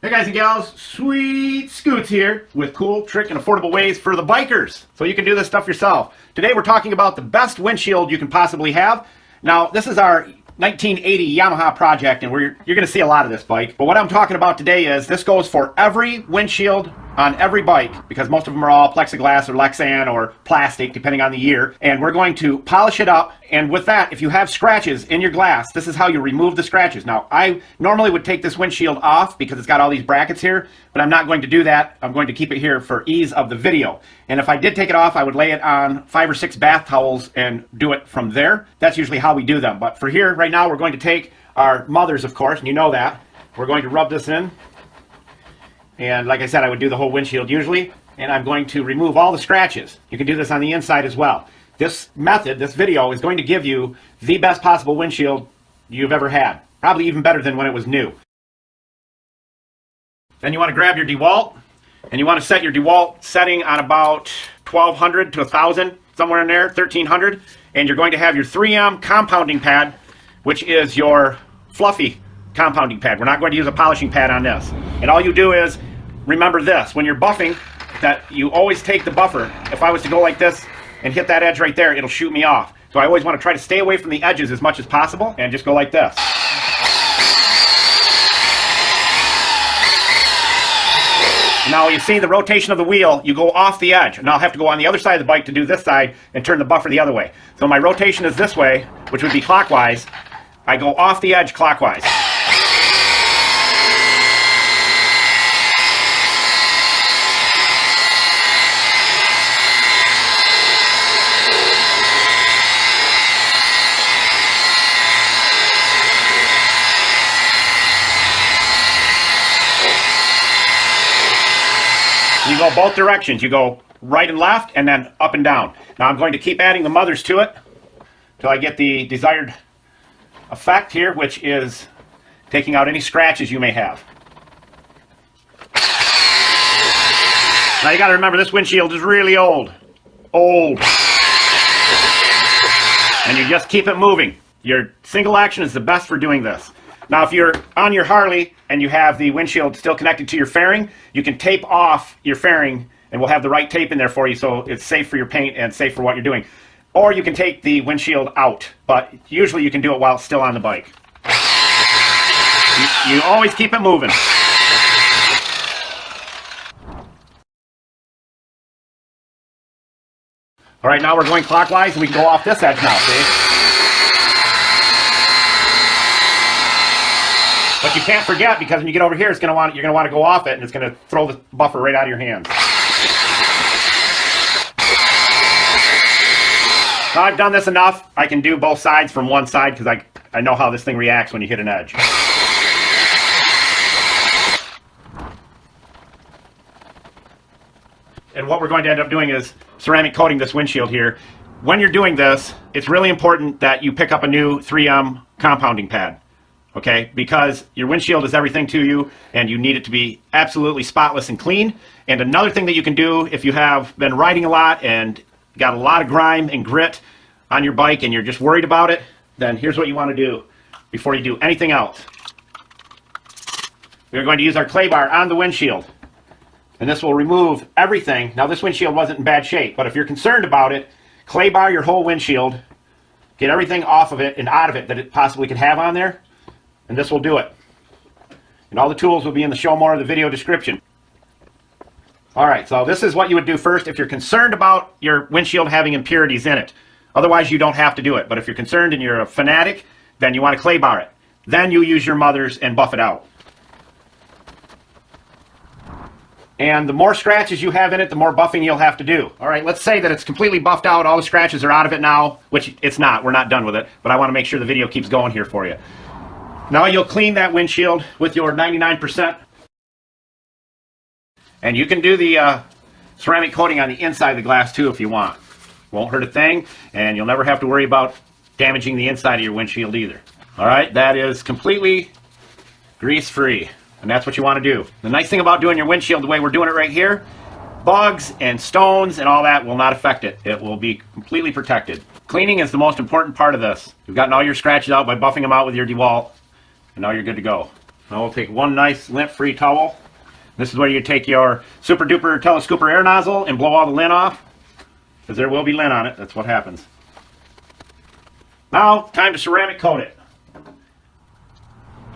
Hey guys and gals, Sweet Scoots here with cool, trick, and affordable ways for the bikers so you can do this stuff yourself. Today we're talking about the best windshield you can possibly have. Now this is our 1980 Yamaha project and you're going to see a lot of this bike. But what I'm talking about today is this goes for every windshield on every bike because most of them are all plexiglass or Lexan or plastic depending on the year. And we're going to polish it up, and with that, if you have scratches in your glass, this is how you remove the scratches. Now I normally would take this windshield off because it's got all these brackets here, but I'm not going to do that. I'm going to keep it here for ease of the video. And if I did take it off, I would lay it on 5 or 6 bath towels and do it from there. That's usually how we do them. But for here right now, we're going to take our mothers, of course, and you know that. We're going to rub this in. And like I said, I would do the whole windshield usually, and I'm going to remove all the scratches. You can do this on the inside as well. This method, this video, is going to give you the best possible windshield you've ever had. Probably even better than when it was new. Then you want to grab your DeWalt, and you want to set your DeWalt setting on about 1200 to 1000, somewhere in there, 1300. And you're going to have your 3M compounding pad, which is your fluffy compounding pad. We're not going to use a polishing pad on this. And all you do is remember this: when you're buffing, that you always take the buffer. If I was to go like this and hit that edge right there, it'll shoot me off. So I always want to try to stay away from the edges as much as possible and just go like this. Now you see the rotation of the wheel, you go off the edge. Now I'll have to go on the other side of the bike to do this side and turn the buffer the other way. So my rotation is this way, which would be clockwise. I go off the edge clockwise. You go both directions. You go right and left and then up and down. Now I'm going to keep adding the mothers to it until I get the desired effect here, which is taking out any scratches you may have. Now you got to remember, this windshield is really old. And you just keep it moving. Your single action is the best for doing this. Now if you're on your Harley and you have the windshield still connected to your fairing, you can tape off your fairing and we'll have the right tape in there for you so it's safe for your paint and safe for what you're doing. Or you can take the windshield out, but usually you can do it while it's still on the bike. You always keep it moving. All right, now we're going clockwise and we can go off this edge now, see? But you can't forget, because when you get over here, you're going to want to go off it, and it's going to throw the buffer right out of your hands. Now I've done this enough. I can do both sides from one side because I know how this thing reacts when you hit an edge. And what we're going to end up doing is ceramic coating this windshield here. When you're doing this, it's really important that you pick up a new 3M compounding pad. Okay, because your windshield is everything to you and you need it to be absolutely spotless and clean. And another thing that you can do if you have been riding a lot and got a lot of grime and grit on your bike and you're just worried about it, then here's what you want to do before you do anything else. We're going to use our clay bar on the windshield, and this will remove everything. Now this windshield wasn't in bad shape, but if you're concerned about it, clay bar your whole windshield, get everything off of it and out of it that it possibly could have on there. And this will do it. And all the tools will be in the show more of the video description. Alright, so this is what you would do first if you're concerned about your windshield having impurities in it. Otherwise you don't have to do it. But if you're concerned and you're a fanatic, then you want to clay bar it. Then you use your mothers and buff it out. And the more scratches you have in it, the more buffing you'll have to do. Alright, let's say that it's completely buffed out, all the scratches are out of it now, which it's not, we're not done with it, but I want to make sure the video keeps going here for you. Now you'll clean that windshield with your 99%. And you can do the ceramic coating on the inside of the glass too if you want. Won't hurt a thing, and you'll never have to worry about damaging the inside of your windshield either. Alright, that is completely grease-free, and that's what you want to do. The nice thing about doing your windshield the way we're doing it right here, bugs and stones and all that will not affect it. It will be completely protected. Cleaning is the most important part of this. You've gotten all your scratches out by buffing them out with your DeWalt, and now you're good to go. Now we'll take one nice lint-free towel. This is where you take your super duper telescooper air nozzle and blow all the lint off, because there will be lint on it. That's what happens. Now, time to ceramic coat it.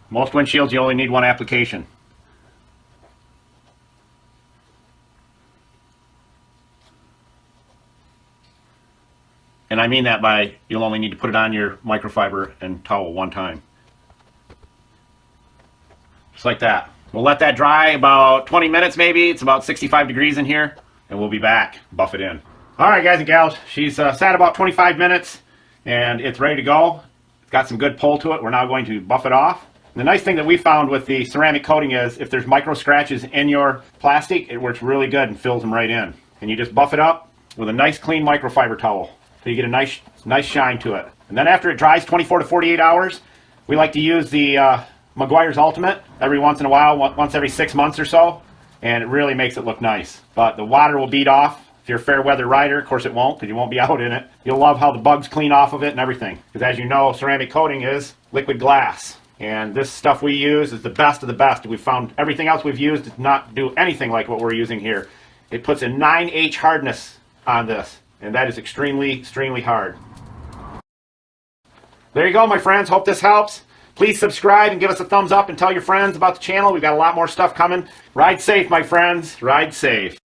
Most windshields you only need one application. And I mean that by you'll only need to put it on your microfiber and towel one time. Just like that. We'll let that dry about 20 minutes maybe. It's about 65 degrees in here. And we'll be back. Buff it in. Alright guys and gals. She's sat about 25 minutes and it's ready to go. It's got some good pull to it. We're now going to buff it off. And the nice thing that we found with the ceramic coating is if there's micro scratches in your plastic, it works really good and fills them right in. And you just buff it up with a nice clean microfiber towel. So you get a nice shine to it. And then after it dries 24 to 48 hours, we like to use the Meguiar's Ultimate every once in a while, once every 6 months or so, and it really makes it look nice. But the water will bead off. If you're a fair weather rider, of course it won't, because you won't be out in it. You'll love how the bugs clean off of it and everything. Because as you know, ceramic coating is liquid glass. And this stuff we use is the best of the best. We've found everything else we've used does not do anything like what we're using here. It puts a 9H hardness on this, and that is extremely, extremely hard. There you go, my friends. Hope this helps. Please subscribe and give us a thumbs up and tell your friends about the channel. We've got a lot more stuff coming. Ride safe, my friends. Ride safe.